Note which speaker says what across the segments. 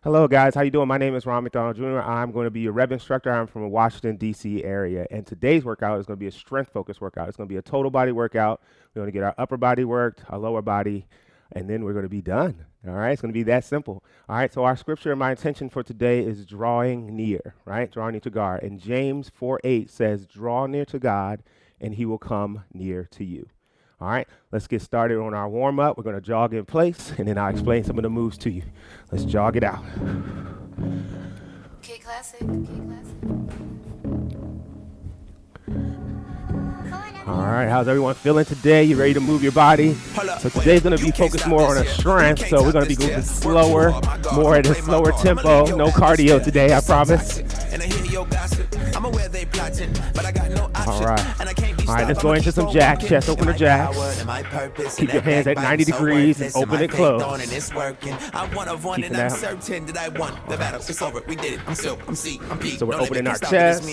Speaker 1: Hello, guys. How you doing? My name is Ron McDonald Jr. I'm going to be your Rev instructor. I'm from the Washington, D.C. area. And today's workout is going to be a strength-focused workout. It's going to be a total body workout. We're going to get our upper body worked, our lower body, and then we're going to be done. All right? It's going to be that simple. All right? So our scripture and my intention for today is drawing near, right? Drawing near to God. And James 4:8 says, draw near to God, and he will come near to you. All right, let's get started on our warm-up. We're going to jog in place, and then I'll explain some of the moves to you. Let's jog it out.
Speaker 2: K Classic.
Speaker 1: All right, how's everyone feeling today? You ready to move your body? So today's going to be focused more on a strength, so we're going to be moving slower, more at a slower tempo. No cardio today, I promise. All right, let's go into some jacks. Chest open the jacks. Keep your hands at 90 degrees and open it closed. Keeping that. So we're opening our chest,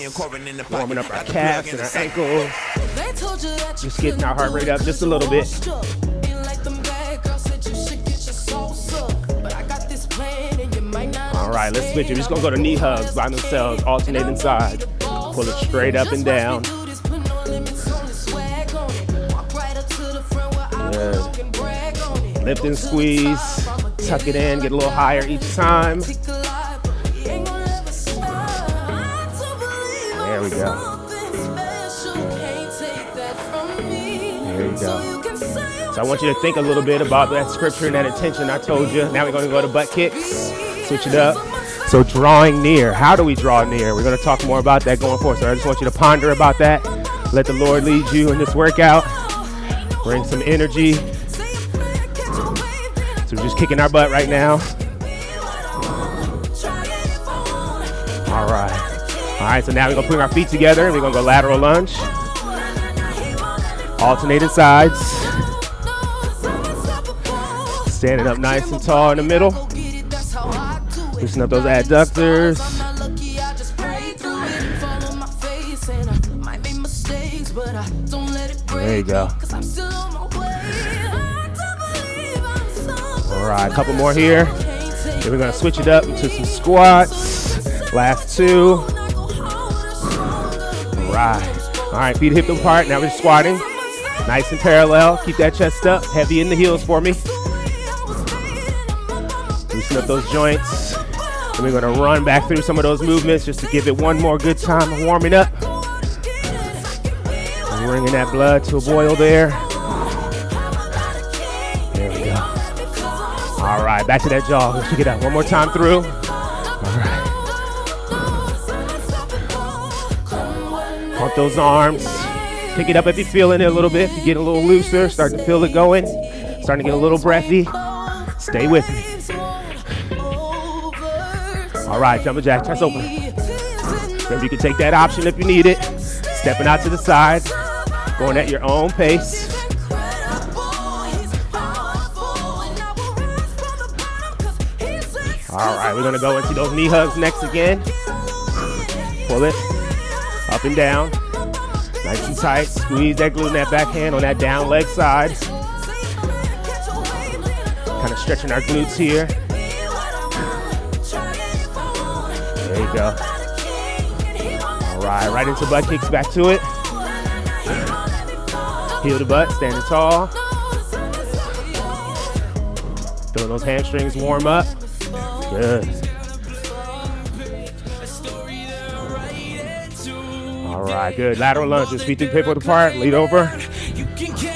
Speaker 1: warming up our calves and our ankles. Just getting our heart rate up just a little bit. All right, let's switch it. We're just going to go to knee hugs by themselves, alternating sides. Pull it straight up and down. Good. Lift and squeeze. Tuck it in, get a little higher each time. There we go. There you go. So I want you to think a little bit about that scripture and that intention I told you. Now we're going to go to butt kicks. Switch it up. So drawing near. How do we draw near? We're going to talk more about that going forward. So I just want you to ponder about that. Let the Lord lead you in this workout. Bring some energy. So we're just kicking our butt right now. All right. All right, so now we're going to put our feet together and we're going to go lateral lunge. Alternating sides. Standing up nice and tall in the middle. Loosen up those adductors. There you go. All right, a couple more here. Then we're going to switch it up into some squats. Last two. All right, feet hip apart. Now we're squatting. Nice and parallel. Keep that chest up. Heavy in the heels for me. Loosen up those joints. And we're going to run back through some of those movements just to give it one more good time of warming up. Bringing that blood to a boil there. There we go. All right, back to that jog. Let's pick it up one more time through. All right. Pump those arms. Pick it up if you're feeling it a little bit. If you get a little looser, starting to feel it going. Starting to get a little breathy. Stay with me. All right, jumping jack, chest open. Maybe you can take that option if you need it. Stepping out to the side. Going at your own pace. All right, we're going to go into those knee hugs next again. Pull it up and down. Nice and tight. Squeeze that glute in that backhand on that down leg side. Kind of stretching our glutes here. There you go. All right, right into butt kicks, back to it. Heel the butt, standing tall. Feeling those hamstrings warm up. Good. All right, good. Lateral lunges, feet hip width apart, lead over.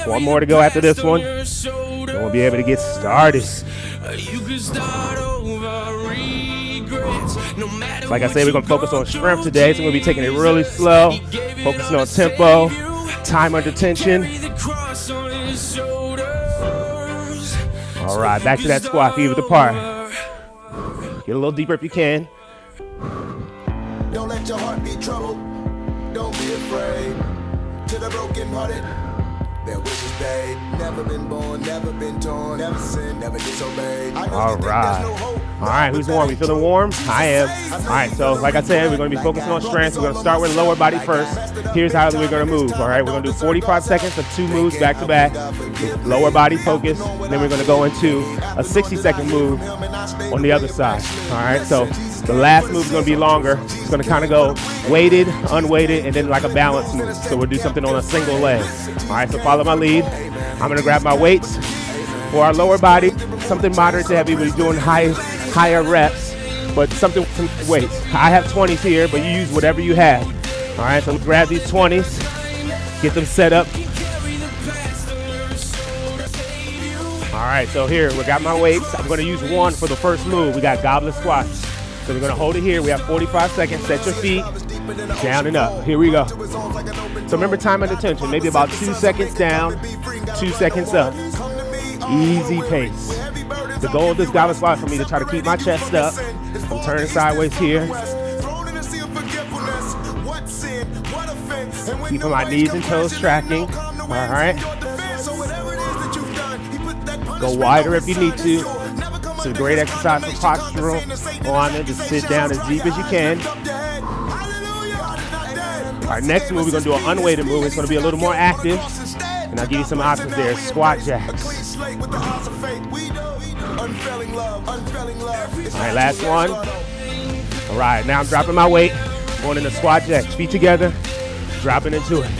Speaker 1: One more to go after this one. And we'll be able to get started. Like I said, we're going to focus on strength today, so we're going to be taking it really slow, focusing on tempo, time under tension. All right, back to that squat, feet width apart. Get a little deeper if you can.
Speaker 3: Don't let your heart be troubled. Don't be afraid. To the broken hearted, Their wishes paid. Never been born, never been torn, never sinned, never disobeyed.
Speaker 1: All right. All right, who's warm? You feeling warm? I am. All right, so like I said, we're going to be focusing on strength. We're going to start with lower body first. Here's how we're going to move. All right, we're going to do 45 seconds of 2 moves back to back. Lower body focus. Then we're going to go into a 60-second move on the other side. All right, so the last move is going to be longer. It's going to kind of go weighted, unweighted, and then like a balance move. So we'll do something on a single leg. All right, so follow my lead. I'm going to grab my weights. For our lower body, something moderate to heavy. We're doing higher reps, but some weights. I have 20s here, but you use whatever you have. All right, so grab these 20s, get them set up. All right, so here, we got my weights. I'm going to use one for the first move. We got goblet squats. So we're going to hold it here. We have 45 seconds. Set your feet down and up. Here we go. So remember time and attention. Maybe about 2 seconds down, 2 seconds up. Easy pace. The goal of this goblet squat for me to try to keep my chest up. I'm turning sideways here. Keeping my knees and toes tracking. All right. Go wider if you need to. It's a great exercise for postural. On it, just sit down as deep as you can. Our next move, we're going to do an unweighted move. It's going to be a little more active. And I'll give you some options there. Squat jacks. All right, last one. All right, now I'm dropping my weight. Going into squat jacks. Feet together. Dropping into it.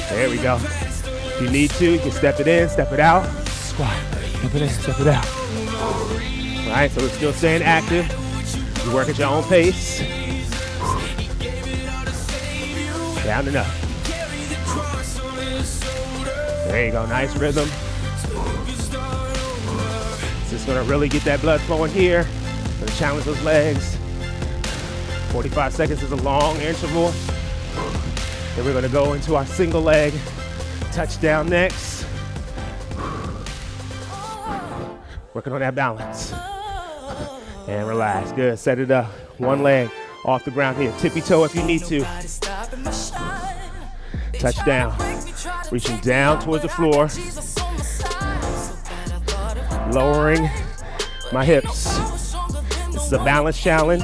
Speaker 1: There we go. If you need to, you can step it in, step it out. Squat. Step it in, step it out. All right, so we're still staying active. You work at your own pace. Down and up. There you go, nice rhythm. Just gonna really get that blood flowing here. Gonna challenge those legs. 45 seconds is a long interval. Then we're gonna go into our single leg touchdown next. Working on that balance. And relax, good, set it up. One leg off the ground here. Tippy toe if you need to. Touchdown. Reaching down towards the floor. Lowering my hips. This is a balance challenge.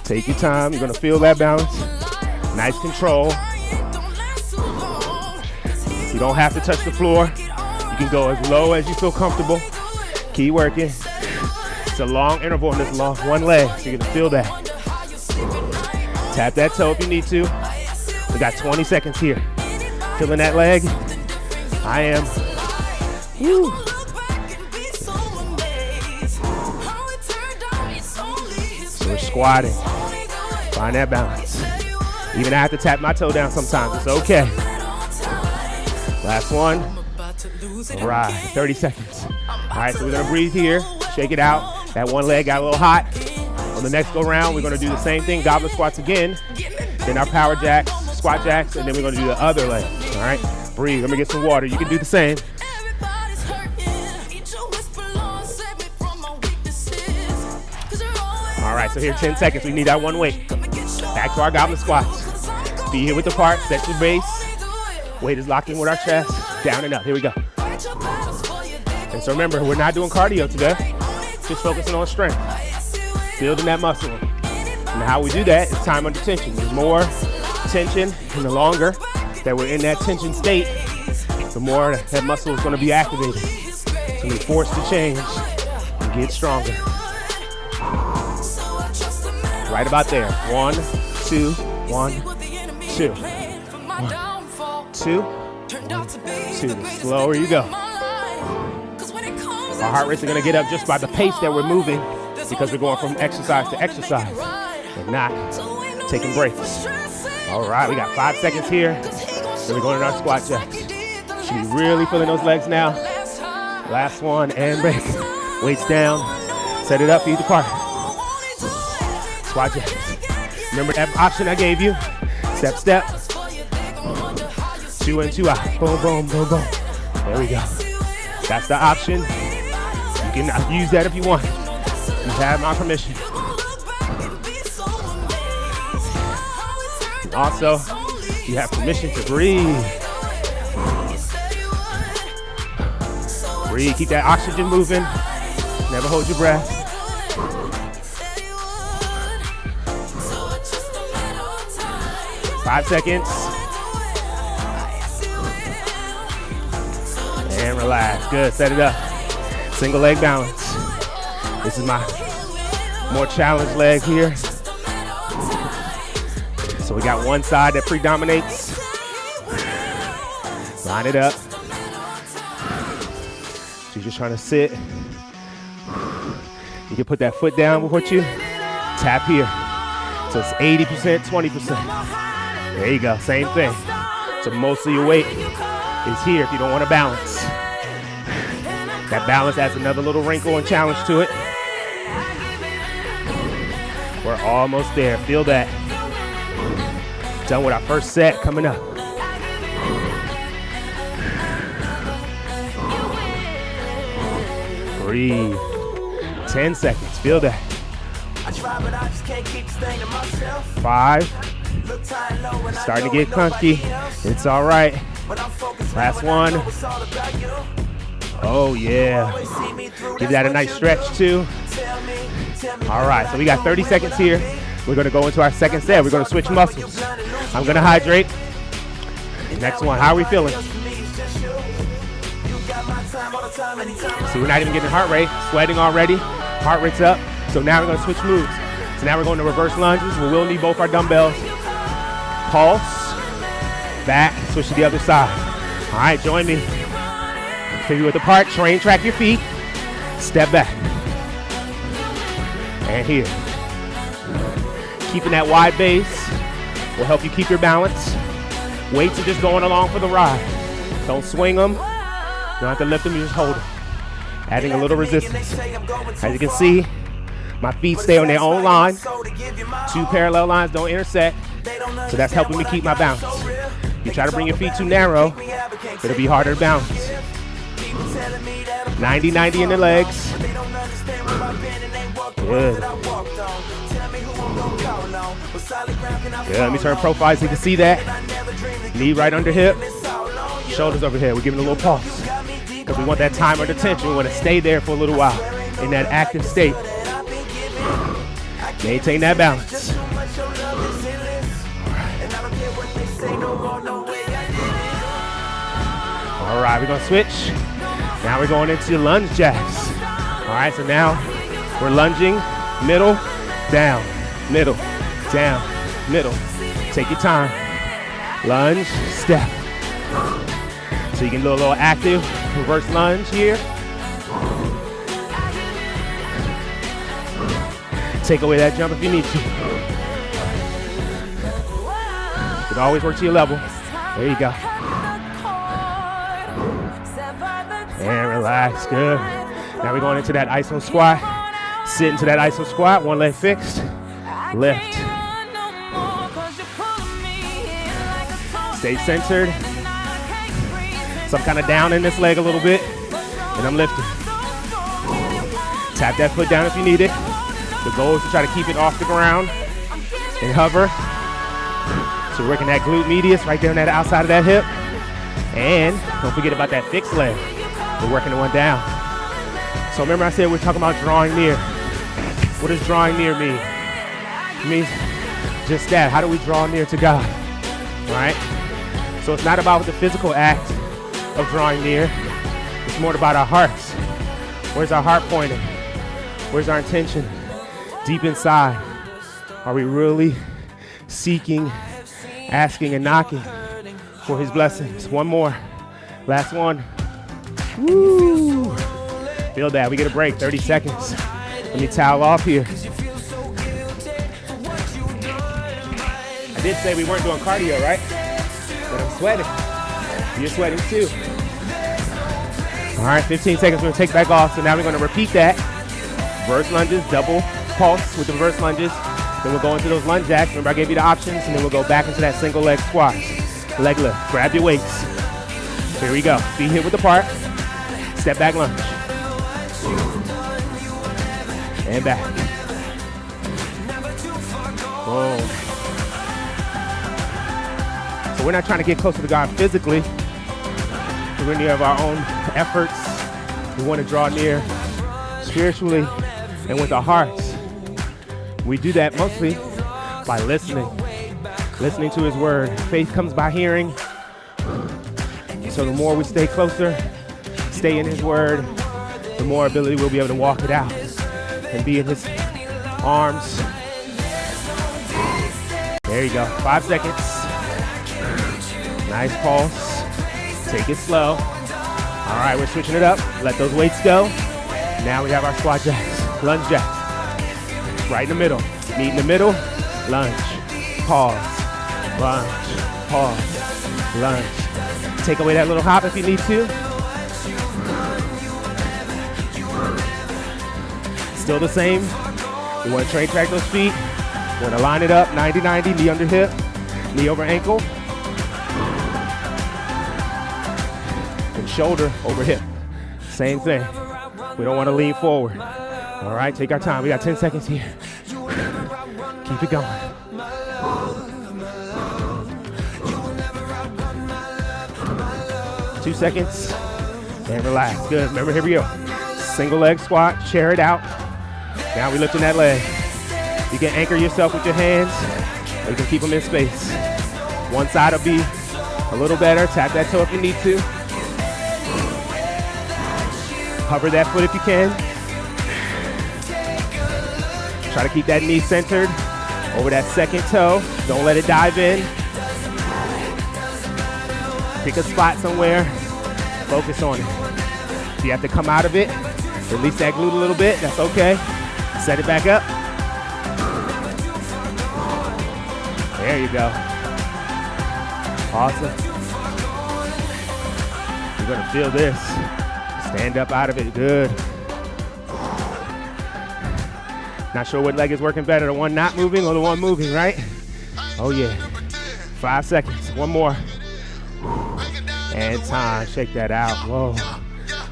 Speaker 1: Take your time. You're going to feel that balance. Nice control. You don't have to touch the floor. You can go as low as you feel comfortable. Keep working. It's a long interval in this long one leg, so you're going to feel that. Tap that toe if you need to. We got 20 seconds here. Feeling that leg? I am. Woo. So we're squatting. Find that balance. Even I have to tap my toe down sometimes. It's okay. Last one. All right, 30 seconds. All right, so we're going to breathe here. Shake it out. That one leg got a little hot. On the next go round, we're going to do the same thing. Goblet squats again. Then our power jacks, squat jacks, and then we're going to do the other leg. All right, breathe. Let me get some water. You can do the same. All right, so here 10 seconds. We need that one weight. Back to our goblet squats. Be here with the part. Set your base. Weight is locked in with our chest. Down and up. Here we go. And so remember, we're not doing cardio today. Just focusing on strength. Building that muscle. And how we do that is time under tension. There's more tension, and the longer that we're in that tension state, the more that muscle is going to be activated. So we're forced to change and get stronger. Right about there. 1, 2, 1, 2. 1, 2, 1, 2. Slower you go. Our heart rates are going to get up just by the pace that we're moving, because we're going from exercise to exercise and not taking breaks. All right, we got 5 seconds here. Then we're going in our squat jacks. Should be really feeling those legs now. Last one, and break. Weights down. Set it up, feet apart. Squat jacks. Remember that option I gave you? Step, step. 2 in, 2 out. Boom, boom, boom, boom. There we go. That's the option. You can use that if you want. You have my permission. Also, you have permission to breathe. Breathe, keep that oxygen moving. Never hold your breath. 5 seconds. And relax. Good, set it up. Single leg balance. This is my more challenged leg here. So we got one side that predominates. Line it up. So you're just trying to sit. You can put that foot down with you. Tap here. So it's 80%, 20%. There you go, same thing. So most of your weight is here if you don't want to balance. That balance adds another little wrinkle and challenge to it. We're almost there, feel that. Done with our first set, coming up. Breathe. 10 seconds, feel that. 5. Starting to get clunky. It's all right. Last one. Oh yeah. Give that a nice stretch too. All right, so we got 30 seconds here. We're gonna go into our second set. We're gonna switch muscles. I'm gonna hydrate. Next one, how are we feeling? So we're not even getting heart rate, sweating already. Heart rate's up. So now we're gonna switch moves. So now we're going to reverse lunges. We will need both our dumbbells. Pulse, back, switch to the other side. All right, join me. Figure width apart, train, track your feet. Step back. And here. Keeping that wide base will help you keep your balance. Weights are just going along for the ride. Don't swing them. You don't have to lift them, you just hold them. Adding a little resistance. As you can see, my feet stay on their own line. 2 parallel lines don't intersect. So that's helping me keep my balance. You try to bring your feet too narrow, it'll be harder to balance. 90-90 in the legs. Good. Good, let me turn profile so you can see that. Knee right under hip. Shoulders over here. We're giving a little pulse. Because we want that time under tension. We want to stay there for a little while in that active state. Maintain that balance. All right, we're gonna switch. Now we're going into lunge jacks. All right, so now we're lunging, middle, down, middle, down, middle. Take your time. Lunge, step. So you can do a little active reverse lunge here. Take away that jump if you need to. You can always work to your level. There you go. And relax, good. Now we're going into that iso squat. Sit into that iso squat, one leg fixed. Lift. Stay centered. So I'm kind of down in this leg a little bit, and I'm lifting. Tap that foot down if you need it. The goal is to try to keep it off the ground and hover. So we're working that glute medius right there on that outside of that hip. And don't forget about that fixed leg. We're working the one down. So remember I said we're talking about drawing near. What does drawing near mean? It means just that. How do we draw near to God? All right? So it's not about the physical act of drawing near. It's more about our hearts. Where's our heart pointing? Where's our intention? Deep inside, are we really seeking, asking, and knocking for his blessings? One more. Last one. Woo! Feel that. We get a break, 30 seconds. Let me towel off here. I did say we weren't doing cardio, right? But I'm sweating. You're sweating too. All right, 15 seconds. We're going to take back off. So now we're going to repeat that. Reverse lunges, double pulse with the reverse lunges. Then we'll go into those lunge jacks. Remember I gave you the options, and then we'll go back into that single leg squat. Leg lift. Grab your weights. Here we go. Feet hip width apart. Step back lunge. And back. Boom. But we're not trying to get closer to God physically. We're near of our own efforts. We want to draw near spiritually and with our hearts. We do that mostly by listening to his word. Faith comes by hearing. So the more we stay closer, stay in his word, the more ability we'll be able to walk it out and be in his arms. There you go, 5 seconds. Nice pulse. Take it slow. All right, we're switching it up. Let those weights go. Now we have our squat jacks, lunge jacks. Right in the middle. Meet in the middle. Lunge. Pause. Lunge. Pause. Lunge. Take away that little hop if you need to. Still the same. We want to train track those feet. We want to line it up, 90-90, knee under hip, knee over ankle, and shoulder over hip. Same thing. We don't want to lean forward. All right, take our time. We got 10 seconds here. Keep it going. Two seconds, and relax. Good. Remember, here we go. Single leg squat, chair it out. Now we're lifting that leg. You can anchor yourself with your hands, or you can keep them in space. One side will be a little better. Tap that toe if you need to. Hover that foot if you can. Try to keep that knee centered over that second toe. Don't let it dive in. Pick a spot somewhere. Focus on it. If you have to come out of it, release that glute a little bit. That's okay. Set it back up. There you go. Awesome. You're gonna feel this. Stand up out of it. Good. Not sure what leg is working better, the one not moving or the one moving, right? Oh yeah. 5 seconds. One more. And time. Shake that out. Whoa.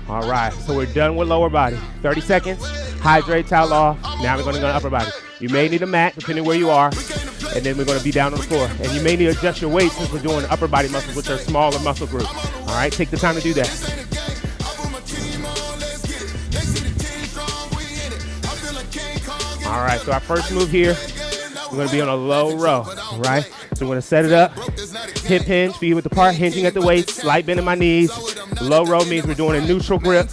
Speaker 1: All right. So we're done with lower body. 30 seconds. Hydrate, towel off. Now we're going to go to upper body. You may need a mat, depending where you are. And then we're going to be down on the floor. And you may need to adjust your weight since we're doing upper body muscles, which are smaller muscle groups. All right. Take the time to do that. All right. So our first move here, we're going to be on a low row. All right. So we're going to set it up. Hip hinge, feet width apart, hinging at the waist, slight bend in my knees. Low row means we're doing a neutral grip,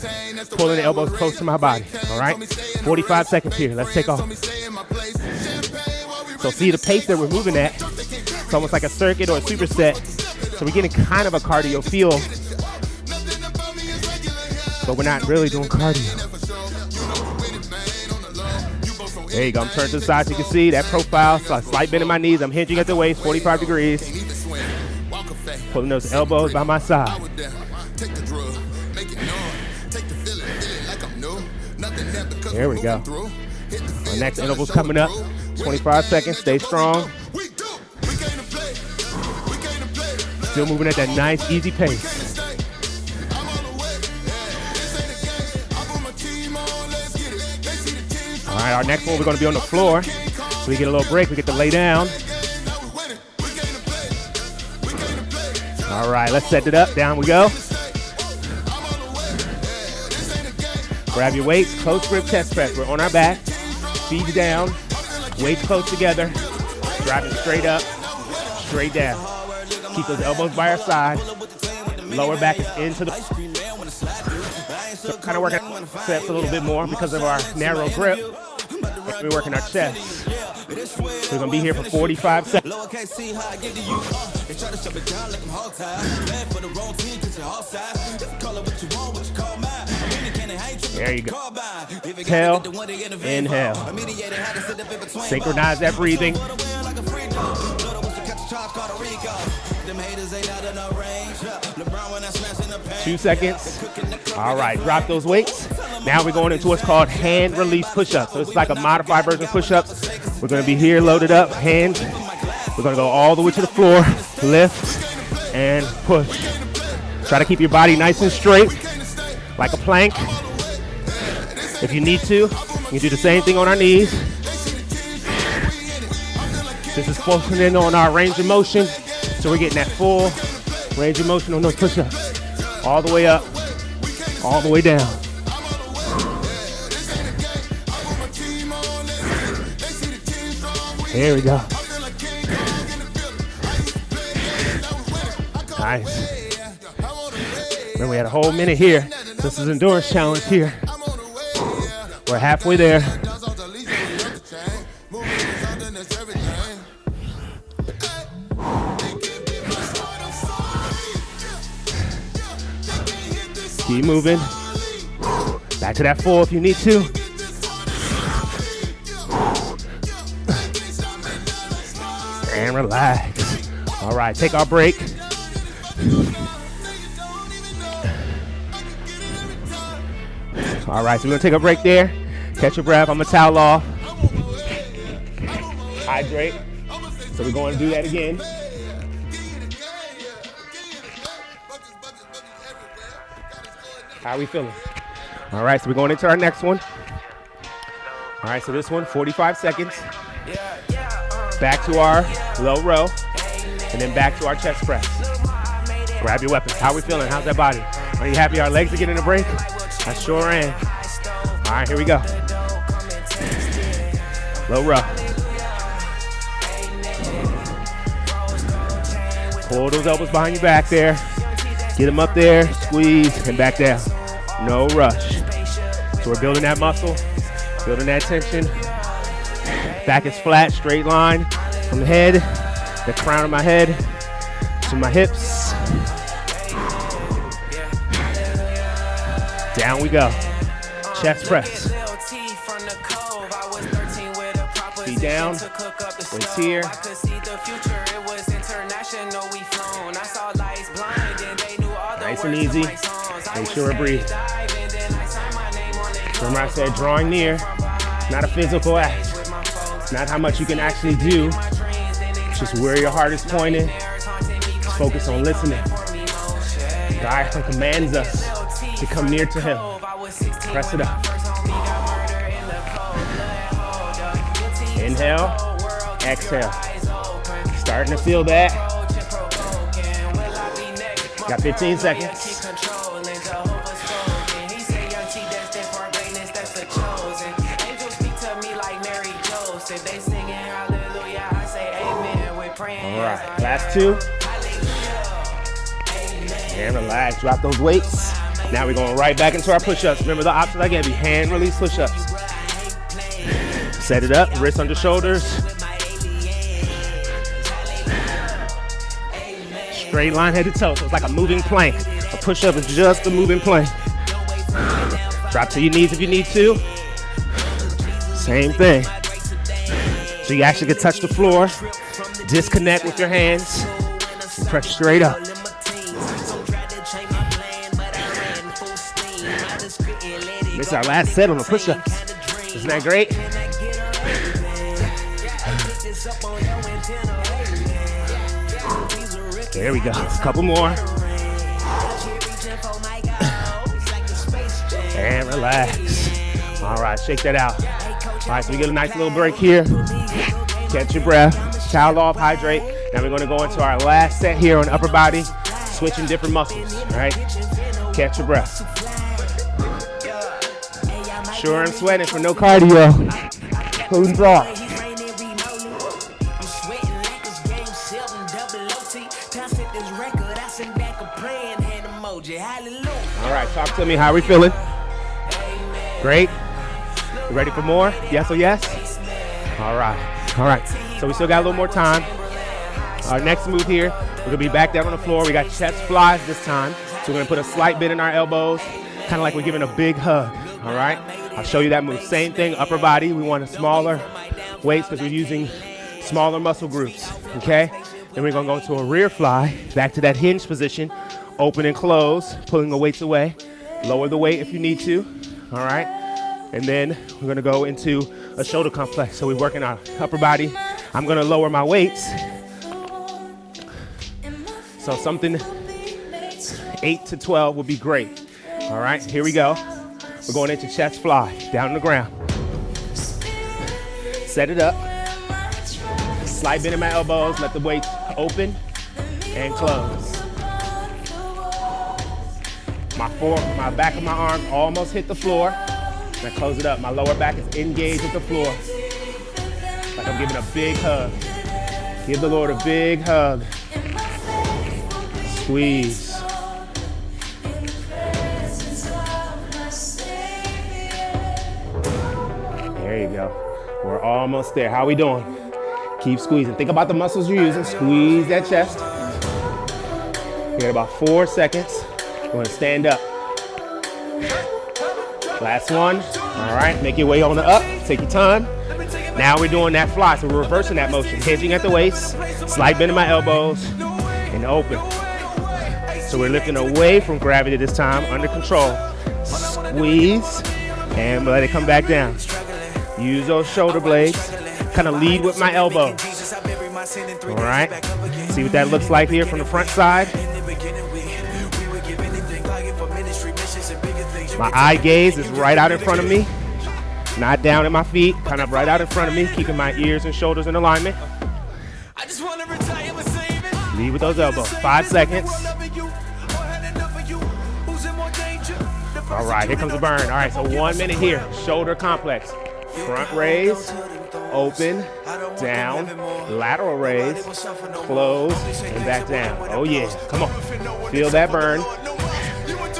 Speaker 1: pulling the elbows close to my body, all right? 45 seconds here, let's take off. So see the pace that we're moving at, it's almost like a circuit or a superset. So we're getting kind of a cardio feel, but we're not really doing cardio. There you go, I'm turning to the side so you can see that profile, so slight bend in my knees, I'm hinging at the waist, 45 degrees. Pulling those elbows by my side. There we go. Our next interval's coming up. 25 seconds, stay strong. Still moving at that nice, easy pace. All right, our next one, we're gonna be on the floor. So we get a little break, we get to lay down. All right, let's set it up. Down we go. Grab your weights, close grip chest press. We're on our back, feet down, weights close together, driving straight up, straight down. Keep those elbows by our side. Lower back is into the... So kind of working steps a little bit more because of our narrow grip. We're working our chest. We're gonna be here for 45 seconds. There you go. Exhale, inhale. Synchronize that breathing. 2 seconds. All right, drop those weights. Now we're going into what's called hand release push-ups. So it's like a modified version of push-ups. We're gonna be here loaded up, hands. We're gonna go all the way to the floor, lift and push. Try to keep your body nice and straight, like a plank. If you need to, you can do the same thing on our knees. This is focusing in on our range of motion to So we're getting that full range of motion on those push-ups. All the way up, all the way down. There we go. Nice. Remember, we had a whole minute here. This is endurance challenge here. We're halfway there. Keep moving. Back to that full if you need to. And relax. All right, take our break. All right, so we're gonna take a break there. Catch your breath. I'm gonna towel off. Hydrate. So we're going to do that again. How are we feeling? All right, so we're going into our next one. All right, so this one, 45 seconds. Back to our low row, and then back to our chest press. Grab your weapons. How are we feeling? How's that body? Are you happy our legs are getting a break? I sure am. All right, here we go. Low row. Pull those elbows behind your back there. Get them up there, squeeze, and back down. No rush. So we're building that muscle, building that tension. Back is flat, straight line from the head, the crown of my head to my hips. Down we go. Chest press. Feet down, weights here. Nice and easy. Make sure I breathe. Remember I said drawing near, not a physical act. It's not how much you can actually do. It's just where your heart is pointed. Just focus on listening. God commands us to come near to him. Press it up. Inhale, exhale. Starting to feel that. Got 15 seconds. All right, last two. And relax, drop those weights. Now we're going right back into our push-ups. Remember the options I gave you, hand release push-ups. Set it up, wrists under shoulders. Straight line head to toe, so it's like a moving plank. A push-up is just a moving plank. Drop to your knees if you need to. Same thing. So you actually can touch the floor, disconnect with your hands, and press straight up. This is our last set on the push-ups. Isn't that great? There we go. A couple more. And relax. All right, shake that out. All right, so we get a nice little break here. Catch your breath. Towel off, hydrate. Now we're going to go into our last set here on upper body, switching different muscles. All right, catch your breath. Sure, I'm sweating for no cardio. Who's off? All right, talk to me. How are we feeling? Great. You ready for more? Yes or yes? All right. All right. So we still got a little more time. Our next move here, we're going to be back down on the floor. We got chest flies this time. So we're going to put a slight bend in our elbows, kind of like we're giving a big hug. All right? I'll show you that move. Same thing, upper body. We want a smaller weights because we're using smaller muscle groups. Okay? Then we're going to go into a rear fly, back to that hinge position. Open and close, pulling the weights away. Lower the weight if you need to. All right? And then we're going to go into a shoulder complex. So we're working our upper body. I'm going to lower my weights. So something 8 to 12 would be great. All right, here we go. We're going into chest fly, down on the ground. Set it up. Slight bend in my elbows, let the weights open. and close. My back of my arms almost hit the floor. Now close it up. My lower back is engaged with the floor. Like I'm giving a big hug. Give the Lord a big hug. Squeeze. There you go. We're almost there. How we doing? Keep squeezing. Think about the muscles you're using. Squeeze that chest. You got about 4 seconds. We're gonna stand up. Last one. All right, make your way on the up. Take your time. Now we're doing that fly, so we're reversing that motion. Hinging at the waist, slight bend in my elbows, and open. So we're lifting away from gravity this time, under control. Squeeze, and let it come back down. Use those shoulder blades. Kind of lead with my elbows. All right, see what that looks like here from the front side. My eye gaze is right out in front of me, not down at my feet, kind of right out in front of me, keeping my ears and shoulders in alignment. Lead with those elbows. 5 seconds. All right, here comes the burn. All right, so 1 minute here. Shoulder complex. Front raise, open, down, lateral raise, close, and back down. Oh yeah, come on. Feel that burn.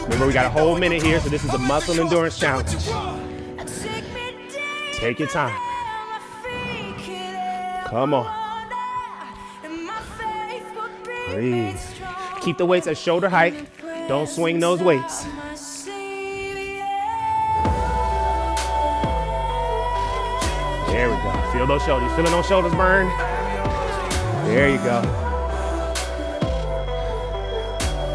Speaker 1: Remember, we got a whole minute here, so this is a muscle endurance challenge. Take your time. Come on. Breathe. Keep the weights at shoulder height. Don't swing those weights. There we go. Feel those shoulders. Feeling those shoulders burn? There you go.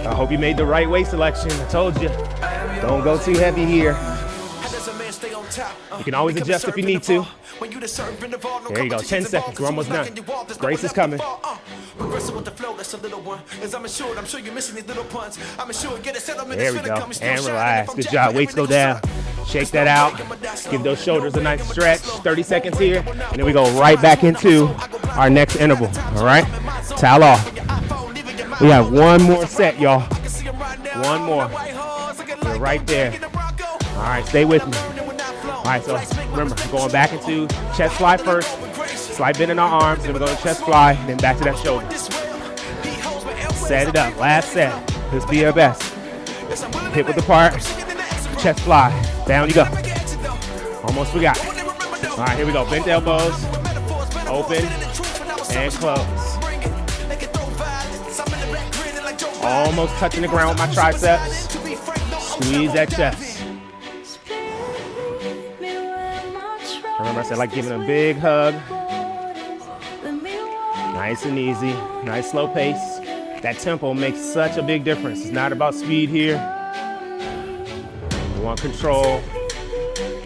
Speaker 1: I hope you made the right weight selection. I told you. Don't go too heavy here. You can always adjust if you need to. There you go. 10 seconds. We're almost done. Grace is coming. There we go. And relax. Good job. Weights go down. Shake that out. Give those shoulders a nice stretch. 30 seconds here. And then we go right back into our next interval. All right? Towel off. We have one more set, y'all. One more. We're right there. All right, stay with me. All right, so remember, we're going back into chest fly first. Slight bend in our arms, then we're going to chest fly, and then back to that shoulder. Set it up. Last set. Let's be our best. Hip width apart. Chest fly. Down you go. Almost forgot. All right, here we go. Bent elbows. Open and close. Almost touching the ground with my triceps. Squeeze that chest. Remember I said like giving a big hug. Nice and easy. Nice slow pace. That tempo makes such a big difference. It's not about speed here. We want control.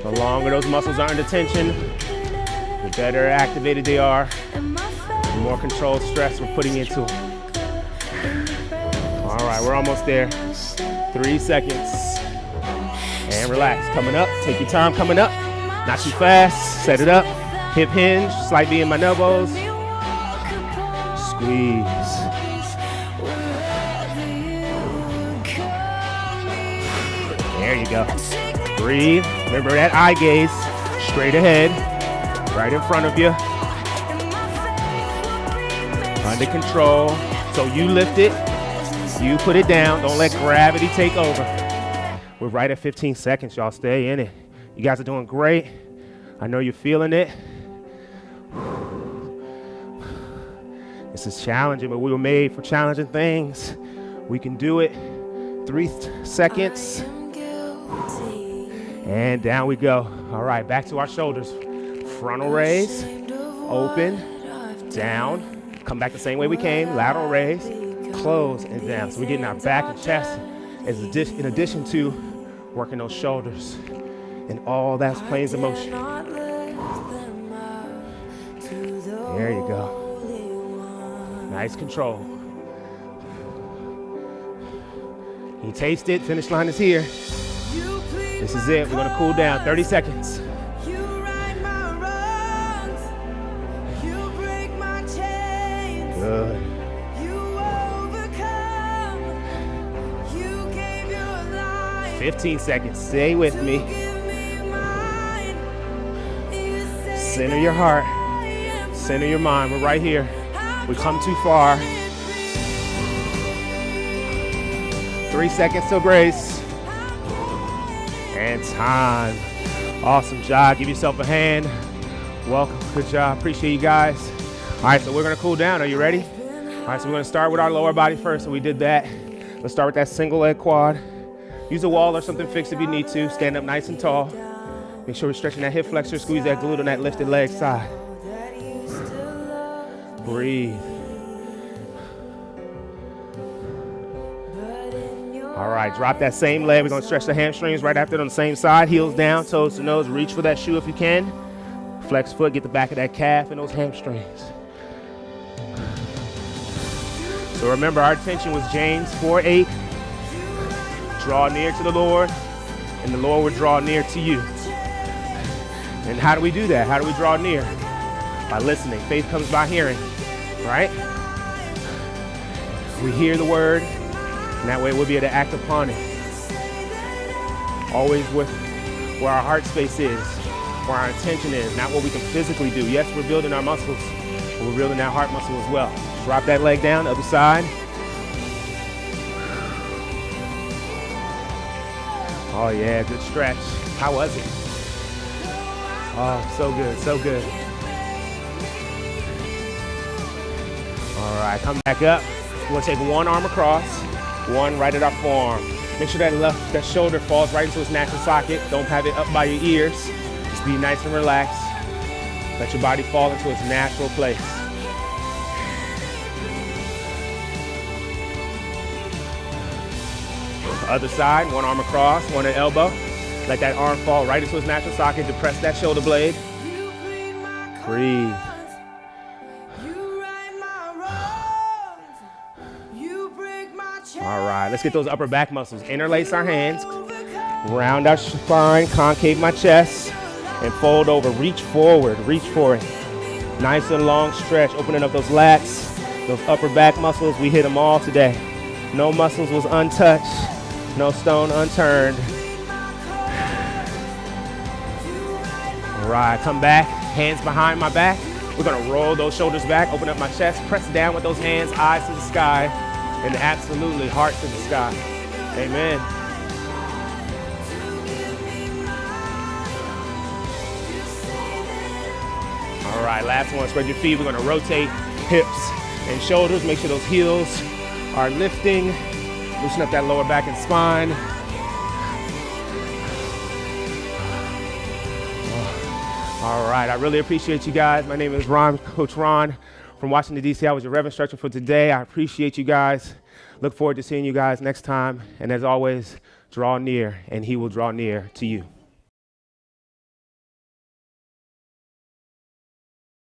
Speaker 1: The longer those muscles are under tension, the better activated they are, the more controlled stress we're putting into them. All right, we're almost there. 3 seconds. And relax. Coming up. Take your time coming up. Not too fast. Set it up. Hip hinge. Slight bend in my elbows. Squeeze. There you go. Breathe. Remember that eye gaze. Straight ahead. Right in front of you. Under control. So you lift it. You put it down. Don't let gravity take over. We're right at 15 seconds, y'all. Stay in it. You guys are doing great. I know you're feeling it. This is challenging, but we were made for challenging things. We can do it. 3 seconds. And down we go. All right, back to our shoulders. Frontal raise. Open. Down. Come back the same way we came. Lateral raise. Close and down. So we're getting our back and chest in addition to working those shoulders and all that planes of motion. There you go. Nice control. You taste it. Finish line is here. This is it. We're going to cool down. 30 seconds. Good. 15 seconds. Stay with me. Center your heart. Center your mind. We're right here. We come too far. 3 seconds till grace. And time. Awesome job. Give yourself a hand. Welcome. Good job. Appreciate you guys. All right, so we're going to cool down. Are you ready? All right, so we're going to start with our lower body first. So we did that. Let's start with that single leg quad. Use a wall or something fixed if you need to. Stand up nice and tall. Make sure we're stretching that hip flexor. Squeeze that glute on that lifted leg side. Breathe. All right, drop that same leg. We're going to stretch the hamstrings right after it on the same side. Heels down, toes to nose. Reach for that shoe if you can. Flex foot, get the back of that calf and those hamstrings. So remember, our intention was James 4:8. Draw near to the Lord, and the Lord will draw near to you. And how do we do that? How do we draw near? By listening. Faith comes by hearing, right? We hear the word, and that way we'll be able to act upon it. Always with where our heart space is, where our intention is, not what we can physically do. Yes, we're building our muscles, but we're building that heart muscle as well. Drop that leg down, other side. Oh yeah, good stretch. How was it? Oh, so good, so good. All right, come back up. We're gonna take one arm across, one right at our forearm. Make sure that shoulder falls right into its natural socket. Don't have it up by your ears. Just be nice and relaxed. Let your body fall into its natural place. Other side, one arm across, one at elbow. Let that arm fall right into its natural socket. Depress that shoulder blade. Breathe. All right, let's get those upper back muscles. Interlace our hands. Round our spine, concave my chest, and fold over. Reach forward, reach for it. Nice and long stretch, opening up those lats, those upper back muscles. We hit them all today. No muscles was untouched. No stone unturned. All right, come back, hands behind my back. We're gonna roll those shoulders back, open up my chest, press down with those hands, eyes to the sky, and absolutely heart to the sky. Amen. All right, last one, spread your feet. We're gonna rotate hips and shoulders. Make sure those heels are lifting. Loosen up that lower back and spine. All right, I really appreciate you guys. My name is Ron, Coach Ron from Washington, D.C. I was your Rev instructor for today. I appreciate you guys. Look forward to seeing you guys next time. And as always, draw near, and he will draw near to you.